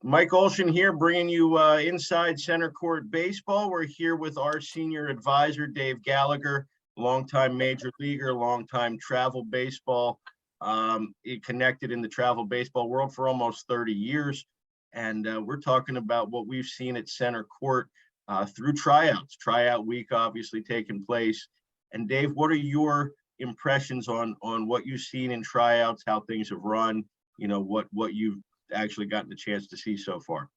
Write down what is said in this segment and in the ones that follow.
Mike Olshan here, bringing you inside Centercourt Baseball. We're here with our Senior Advisor Dave Gallagher, longtime major leaguer, longtime travel baseball. He connected in the travel baseball world for almost 30 years. And we're talking about what we've seen at Centercourt through tryouts. Tryout week obviously taking place. And Dave, what are your impressions on what you've seen in tryouts, how things have run, you know, what you've actually gotten the chance to see so far?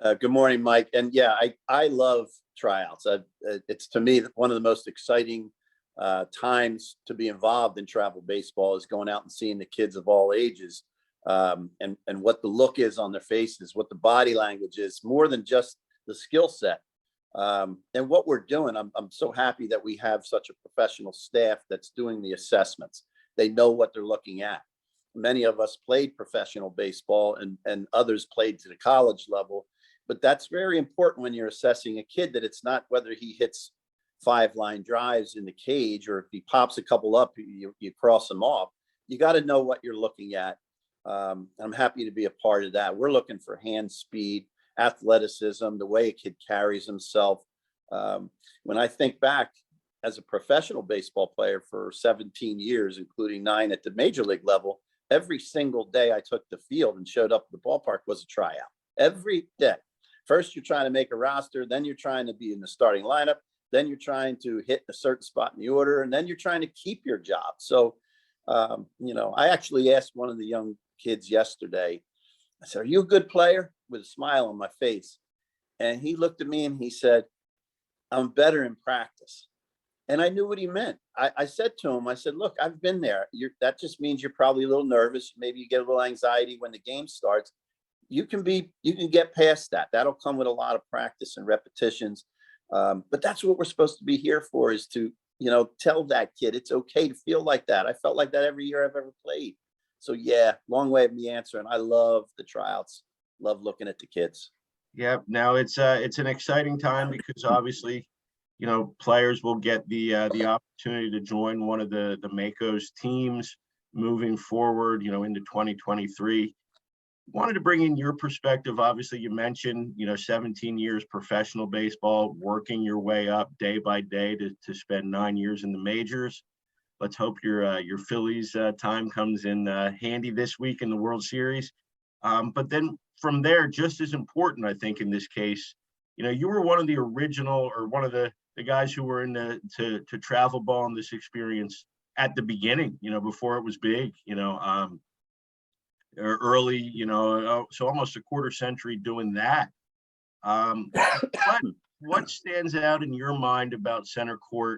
Good morning, Mike. And yeah, I love tryouts. It's, to me, one of the most exciting times to be involved in travel baseball is going out and seeing the kids of all ages, and what the look is on their faces, what the body language is, more than just the skill set. And what we're doing, I'm so happy that we have such a professional staff that's doing the assessments. They know what they're looking at. Many of us played professional baseball and others played to the college level, but that's very important when you're assessing a kid, that it's not whether he hits 5-line drives in the cage or if he pops a couple up, you cross him off. You got to know what you're looking at. I'm happy to be a part of that. We're looking for hand speed, athleticism, the way a kid carries himself. When I think back as a professional baseball player for 17 years, including 9 at the major league level, every single day I took the field and showed up at the ballpark was a tryout. Every day. First, you're trying to make a roster, then you're trying to be in the starting lineup, then you're trying to hit a certain spot in the order, and then you're trying to keep your job. So, I actually asked one of the young kids yesterday, I said, "Are you a good player?" with a smile on my face. And he looked at me and he said, "I'm better in practice." And I knew what he meant. I said to him, I said, "Look, I've been there. That just means you're probably a little nervous. Maybe you get a little anxiety when the game starts. You can get past that. That'll come with a lot of practice and repetitions. But that's what we're supposed to be here for, is to, tell that kid it's okay to feel like that. I felt like that every year I've ever played." So yeah, long way of me answering. I love the tryouts. Love looking at the kids. Yeah, now it's an exciting time because obviously, players will get the opportunity to join one of the Makos teams moving forward, into 2023. Wanted to bring in your perspective. Obviously, you mentioned, 17 years professional baseball, working your way up day by day to spend 9 years in the majors. Let's hope your Phillies time comes in handy this week in the World Series. But then from there, just as important, I think, in this case, you were one of the original, or one of the guys who were in to travel ball in this experience at the beginning, before it was big, early, so almost a quarter century doing that. What stands out in your mind about Centercourt,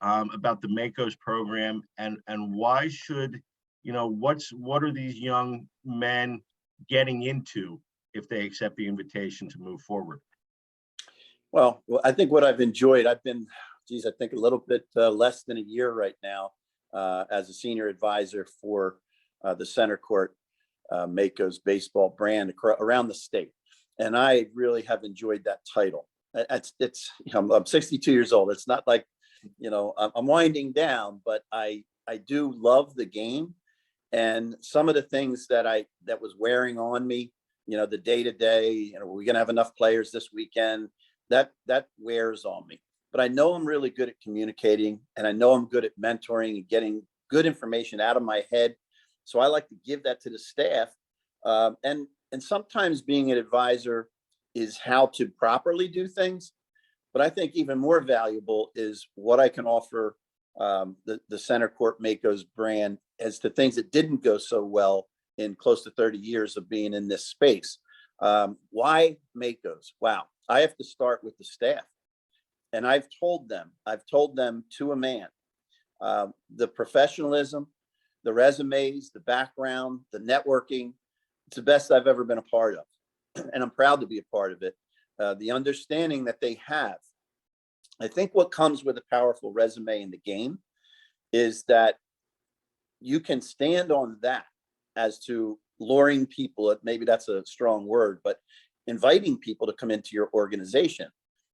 about the Makos program, and why should, what are these young men getting into if they accept the invitation to move forward? Well, I think what I've enjoyed, I've been, I think a little bit less than a year right now as a senior advisor for the Centercourt Makos baseball brand around the state. And I really have enjoyed that title. I'm 62 years old. It's not like, I'm winding down, but I do love the game. And some of the things that was wearing on me, the day to day, are we going to have enough players this weekend? That wears on me. But I know I'm really good at communicating, and I know I'm good at mentoring and getting good information out of my head. So I like to give that to the staff. And sometimes being an advisor is how to properly do things. But I think even more valuable is what I can offer the Centercourt Makos brand as to things that didn't go so well in close to 30 years of being in this space. Why Makos? Wow. I have to start with the staff. And I've told them to a man, the professionalism, the resumes, the background, the networking, it's the best I've ever been a part of. And I'm proud to be a part of it. The understanding that they have. I think what comes with a powerful resume in the game is that you can stand on that as to luring people, maybe that's a strong word, but inviting people to come into your organization.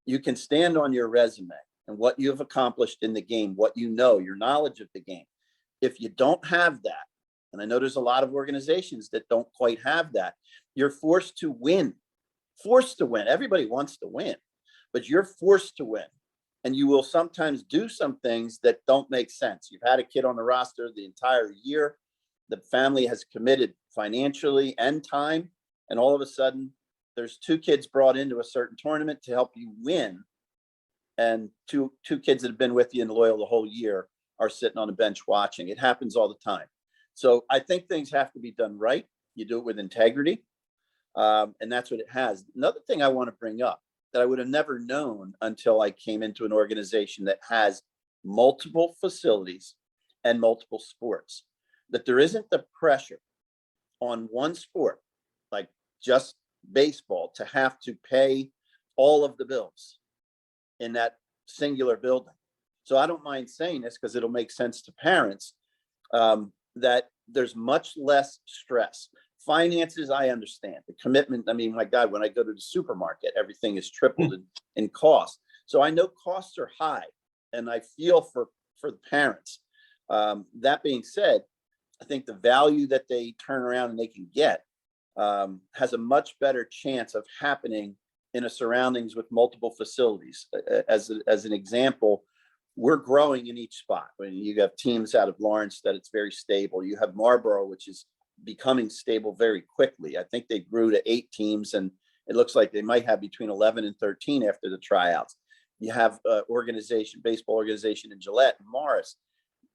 You can stand on your resume and what you've accomplished in the game, what you know, your knowledge of the game. If you don't have that, and I know there's a lot of organizations that don't quite have that, You're forced to win. Forced to win. Everybody wants to win, but you're forced to win. And you will sometimes do some things that don't make sense. You've had a kid on the roster the entire year. The family has committed financially and time. And all of a sudden, there's 2 kids brought into a certain tournament to help you win. And two kids that have been with you and loyal the whole year are sitting on the bench watching. It happens all the time. So I think things have to be done right. You do it with integrity. And that's what it has. Another thing I want to bring up that I would have never known until I came into an organization that has multiple facilities and multiple sports, that there isn't the pressure on one sport, like just baseball, to have to pay all of the bills in that singular building. So I don't mind saying this because it'll make sense to parents, that there's much less stress. Finances, I understand. The commitment, I mean, my God, when I go to the supermarket, everything is tripled in cost. So I know costs are high, and I feel for the parents. That being said, I think the value that they turn around and they can get has a much better chance of happening in a surroundings with multiple facilities. As an example, we're growing in each spot. When you have teams out of Lawrence that it's very stable. You have Marlboro, which is becoming stable very quickly. I think they grew to 8 teams, and it looks like they might have between 11 and 13 after the tryouts. You have baseball organization in Gillette and Morris.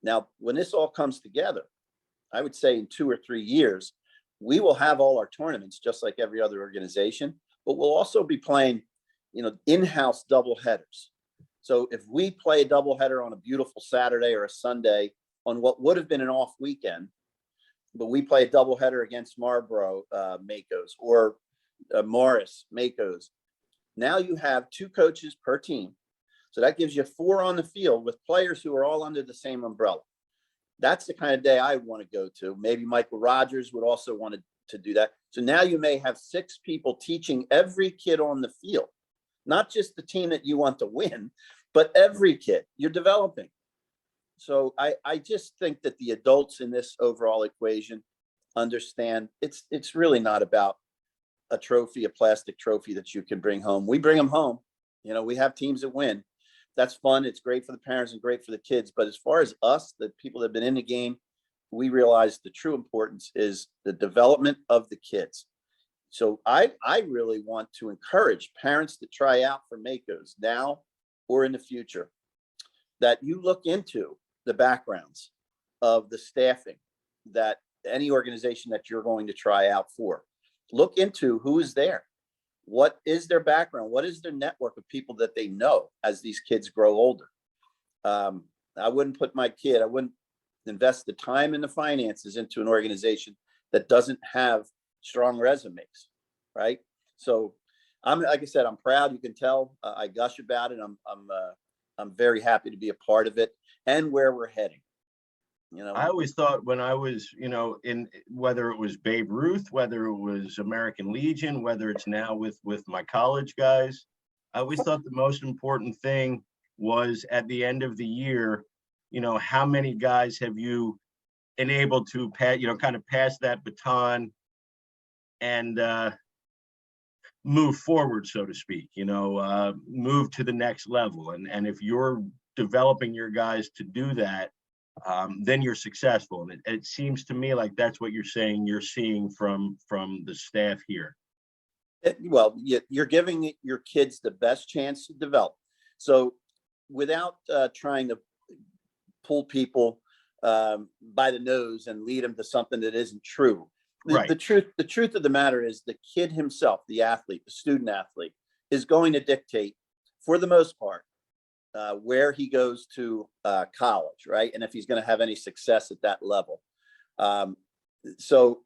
Now, when this all comes together, I would say in 2 or 3 years, we will have all our tournaments just like every other organization, but we'll also be playing, in-house double headers. So if we play a double header on a beautiful Saturday or a Sunday on what would have been an off weekend, but we play a double header against Marlboro Makos or Morris Makos. Now you have 2 coaches per team. So that gives you 4 on the field with players who are all under the same umbrella. That's the kind of day I want to go to. Maybe Michael Rogers would also want to do that. So now you may have 6 people teaching every kid on the field, not just the team that you want to win, but every kid you're developing. So I just think that the adults in this overall equation understand it's really not about a trophy, a plastic trophy that you can bring home. We bring them home. We have teams that win. That's fun. It's great for the parents and great for the kids. But as far as us, the people that have been in the game, we realize the true importance is the development of the kids. So I really want to encourage parents to try out for Makos now or in the future, that you look into the backgrounds of the staffing that any organization that you're going to try out for. Look into who is there. What is their background? What is their network of people that they know as these kids grow older? I wouldn't invest the time and the finances into an organization that doesn't have strong resumes, right? So like I said, I'm proud. You can tell I gush about it. I'm very happy to be a part of it and where we're heading. I always thought when I was, in whether it was Babe Ruth, whether it was American Legion, whether it's now with my college guys, I always thought the most important thing was at the end of the year, how many guys have you enabled to kind of pass that baton and move forward, so to speak, move to the next level. And if you're developing your guys to do that, then you're successful. And it seems to me like that's what you're saying you're seeing from the staff here. Well, you're giving your kids the best chance to develop. So without trying to pull people by the nose and lead them to something that isn't true. Right. The truth of the matter is the kid himself, the athlete, the student athlete, is going to dictate, for the most part, where he goes to college, right? And if he's going to have any success at that level. So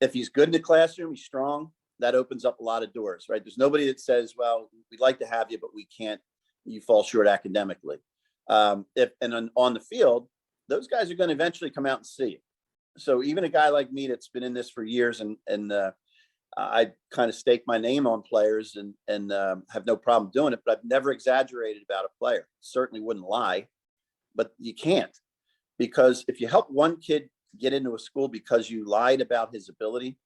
if he's good in the classroom, he's strong, that opens up a lot of doors, right? There's nobody that says, well, we'd like to have you, but we can't, you fall short academically. On the field, those guys are going to eventually come out and see it. So even a guy like me that's been in this for years and I kind of stake my name on players and have no problem doing it, but I've never exaggerated about a player. Certainly wouldn't lie, but you can't, because if you help one kid get into a school because you lied about his ability,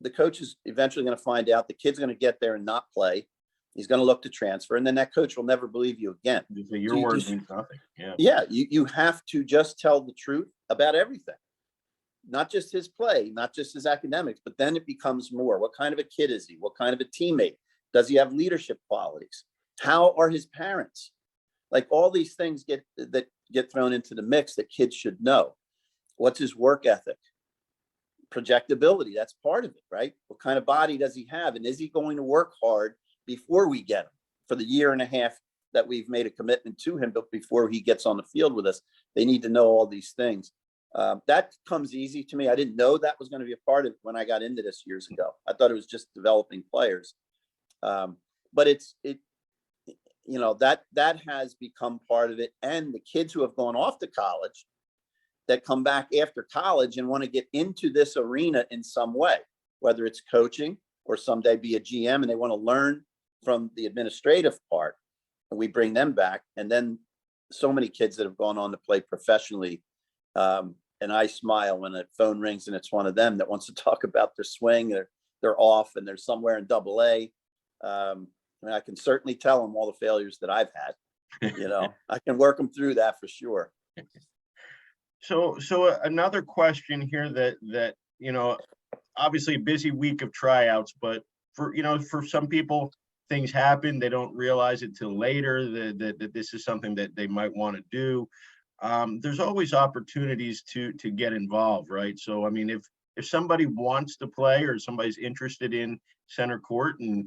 the coach is eventually going to find out the kid's going to get there and not play. He's going to look to transfer, and then that coach will never believe you again. Your word means nothing. Yeah. Yeah. You have to just tell the truth about everything, not just his play, not just his academics, but then it becomes more. What kind of a kid is he? What kind of a teammate? Does he have leadership qualities? How are his parents? Like, all these things get thrown into the mix that kids should know. What's his work ethic? Projectability, that's part of it, right? What kind of body does he have? And is he going to work hard before we get him for the year and a half that we've made a commitment to him, but before he gets on the field with us? They need to know all these things. That comes easy to me. I didn't know that was going to be a part of it when I got into this years ago. I thought it was just developing players. But that has become part of it. And the kids who have gone off to college that come back after college and want to get into this arena in some way, whether it's coaching or someday be a GM, and they want to learn from the administrative part, and we bring them back. And then so many kids that have gone on to play professionally. And I smile when a phone rings and it's one of them that wants to talk about their swing. They're off and they're somewhere in AA. I can certainly tell them all the failures that I've had. I can work them through that for sure. So another question here that obviously a busy week of tryouts, but for some people, things happen. They don't realize it till later that this is something that they might want to do. There's always opportunities to get involved, right? So, I mean, if somebody wants to play or somebody's interested in Centercourt and,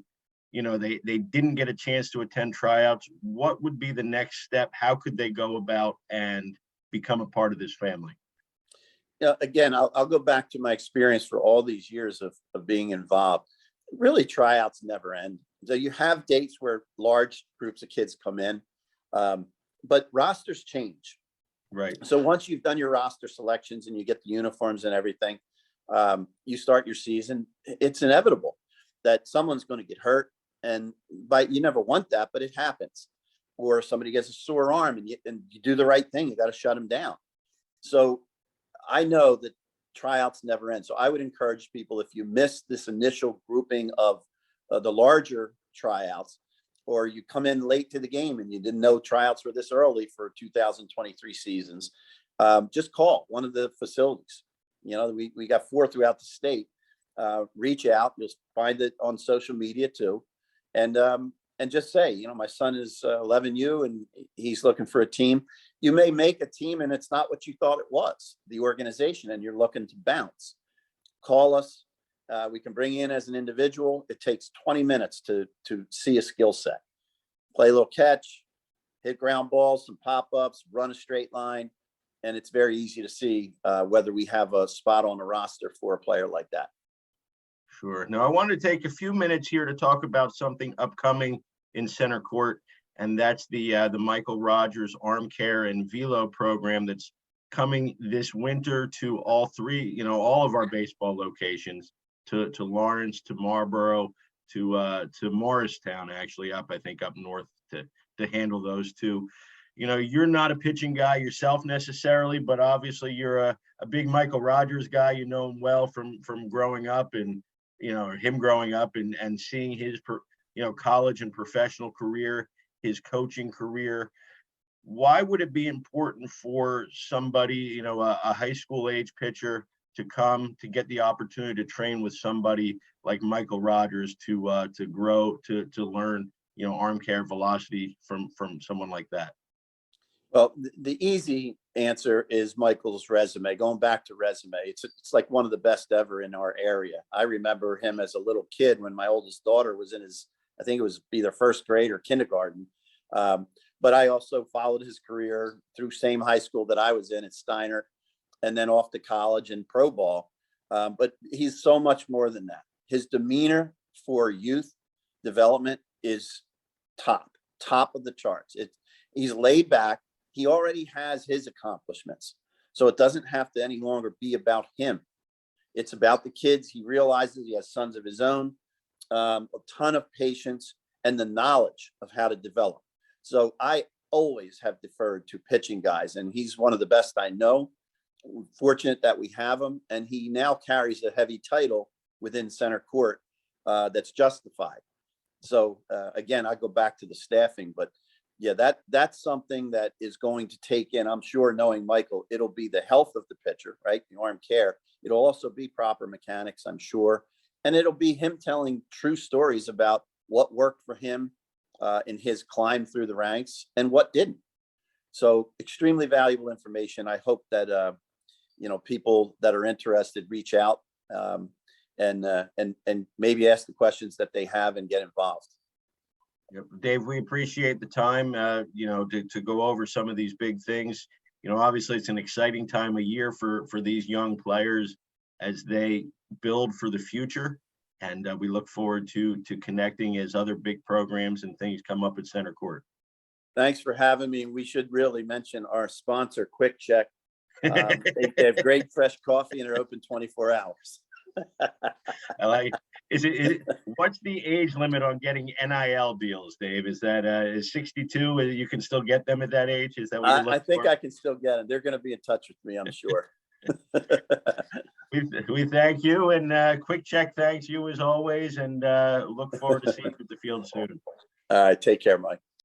they didn't get a chance to attend tryouts, what would be the next step? How could they go about and become a part of this family? Again, I'll go back to my experience for all these years of being involved. Really, tryouts never end. So you have dates where large groups of kids come in, but rosters change. Right. So once you've done your roster selections and you get the uniforms and everything, you start your season. It's inevitable that someone's going to get hurt, and you never want that, but it happens. Or somebody gets a sore arm and you do the right thing. You got to shut them down. So I know that tryouts never end. So I would encourage people, if you miss this initial grouping of the larger tryouts, or you come in late to the game and you didn't know tryouts were this early for 2023 seasons, just call one of the facilities. We got 4 throughout the state. Reach out. You'll find it on social media too. And just say, my son is 11U and he's looking for a team. You may make a team and it's not what you thought it was, the organization, and you're looking to bounce. Call us. We can bring you in as an individual. It takes 20 minutes to see a skill set. Play a little catch, hit ground balls, some pop-ups, run a straight line. And it's very easy to see whether we have a spot on the roster for a player like that. Sure. Now, I want to take a few minutes here to talk about something upcoming in Centercourt, and that's the Michael Rogers Arm Care and Velo program that's coming this winter to all three, all of our baseball locations, to Lawrence, to Marlboro, to Morristown, actually I think up north to handle those two. You're not a pitching guy yourself necessarily, but obviously you're a big Michael Rogers guy. You know him well from growing up, and him growing up and seeing his college and professional career, his coaching career. Why would it be important for somebody, a high school age pitcher, to come to get the opportunity to train with somebody like Michael Rogers to grow, to learn, arm care, velocity from someone like that? Well, the easy answer is Michael's resume. Going back to resume, it's like one of the best ever in our area. I remember him as a little kid when my oldest daughter was in I think it was either first grade or kindergarten. But I also followed his career through same high school that I was in at Steiner, and then off to college and pro ball. But he's so much more than that. His demeanor for youth development is top of the charts. He's laid back. He already has his accomplishments. So it doesn't have to any longer be about him. It's about the kids. He realizes he has sons of his own, a ton of patience, and the knowledge of how to develop. So I always have deferred to pitching guys, and he's one of the best I know. We're fortunate that we have him, and he now carries a heavy title within Centercourt that's justified. So again, I go back to the staffing, but yeah, that's something that is going to take in, I'm sure, knowing Michael, it'll be the health of the pitcher, right? The arm care. It'll also be proper mechanics, I'm sure. And it'll be him telling true stories about what worked for him in his climb through the ranks and what didn't. So extremely valuable information. I hope that, people that are interested reach out and maybe ask the questions that they have and get involved. Yep. Dave, we appreciate the time, to go over some of these big things. Obviously it's an exciting time of year for these young players as they build for the future. And we look forward to connecting as other big programs and things come up at Centercourt. Thanks for having me. We should really mention our sponsor, Quick Check. They have great fresh coffee and they're open 24 hours. I like. What's the age limit on getting NIL deals, Dave? Is that is 62? You can still get them at that age? Is that what you're looking I think for? I can still get them. They're going to be in touch with me, I'm sure. We thank you, and Quick Check thanks you as always, and look forward to seeing you at the field soon. All right, take care, Mike.